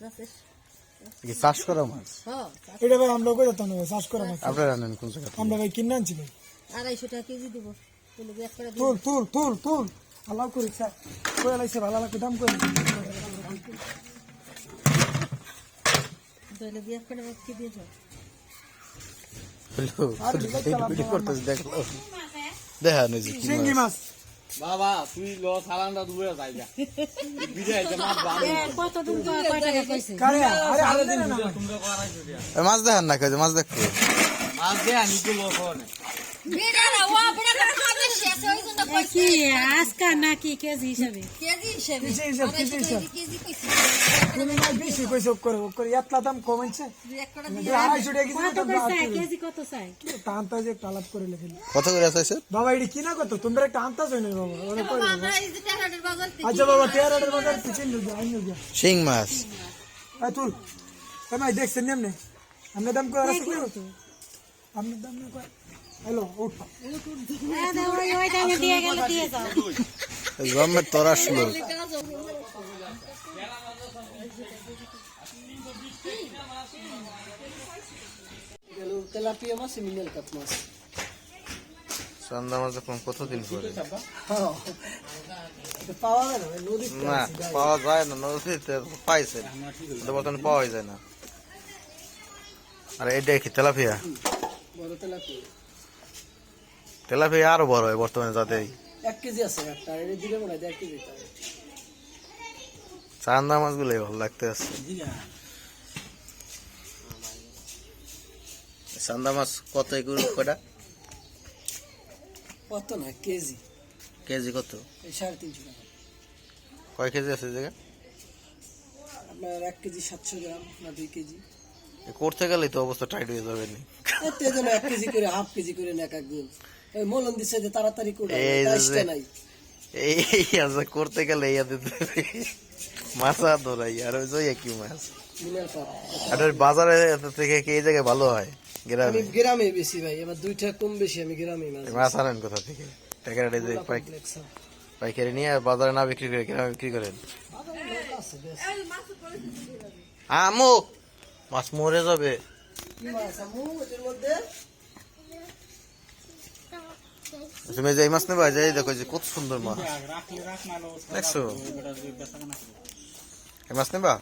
কি চাষ করা মাছ? এটা ভাই আমরা কই যেতাম না চাষ করা মাছ। আপনারা আনেন কোন জায়গা? আমরা ভাই কিনে আনছি ভাই। 250 টাকা কেজি দেব। তুল তুল তুল তুল আল্লাহ করি স্যার কই লাইছে ভালো লাগবে দাম কই তাহলে বিয়া করে কি দিয়েছ? ভিডিও করতেছ দেখলো দেখা নই যে সিঙ্গি মাছ বাবা তুই ল সালানটা দূরে যাই যা বিদায় যা মাছ বাবা কত কয় টাকা কইছে? কারে আরে আরে দিন না তোমরা করাইছো দিয়া মাছ দেখান না কই মাছ দেখতে মাছ দে আনি তো লো কোনে বিড়ালা ও বড় করে খাবে শেষ হই জন্য কইছে কি আজকা নাকি কেজি হিসাবে? কেজি হিসাবে কেজি কইছে। তুমি না বেশি কইছ করে এতলা দাম কমাইছে এক করে 250 টাকা কত কইছে? কেজি কত চাই? টানতা যে তালাব করে লেখেন কত করে আছে বাবা এডি কি না কত তোমরা একটা আনতাছ হই না বাবা ওরে কই আমরা এই যে টেরাডের বাজার থেকে আচ্ছা বাবা টেরাডের বাজার পিছিয়ে নিয়ে যা আইনো যা শিং মাছ আই তুল ভাই দেখছেন নেমনে আমরা দাম করে আছে কই হতো আমরা দাম না কই হ্যালো উঠ ওই দামে দিয়ে গেল দিয়ে যাও। জম্মে তোর আসলো তেলাপিয়া মাছ মিনাল কাপ মাছ চান্দা মাছ যখন কতদিন পরে পাওয়া যায় না নদী না পাওয়া যায় না নদীতে পাইছে বর্তমানে পাওয়া যায় না আর এটা কি তেলাপিয়া বড় তেলাপিয়া তেলাপিয়া আরো বড় হয় বর্তমানে যাতে 1 কেজি আছে একটা এর দিলে মনে হয় 1 কেজি তাই চান্দা মাছগুলো ভালো লাগতে আছে চান্দা মাছ কত এগুলো কটা কত না কেজি কেজি কত 350 টাকা কয় কেজি আছে জায়গা আপনার 1 কেজি 700 গ্রাম না 2 কেজি করতে গেলেই তো অবস্থা টাইট হয়ে যাবে নি এতে যেন 1 কেজি করে হাফ কেজি করে না এক গুণ এই মলন দিছে যে তাড়াতাড়ি করে এই যে- টাইসটা নাই এই আছে করতে গেলে ইয়া দিতে মাছা ধরাই আর ওই যে কি মাছ মিনাল কাপ আর ওই বাজারে থেকে কি এই জায়গায় ভালো হয় আমি গ্রামে গ্রামে বেশি ভাই এবার দুইটা কম বেশি আমি গ্রামে মাছ মাছ আনেন কোথা থেকে প্যাকেটে যে পাইকারি নিয়ে বাজারে না বিক্রি করে গ্রামে বিক্রি করেন আমো মাছ মরে যাবে কি মাছ আমু এর মধ্যে তুমি যে এই মাছ নেবা যাই দেখো যে কত সুন্দর মাছ দেখছো এই মাছ নেবা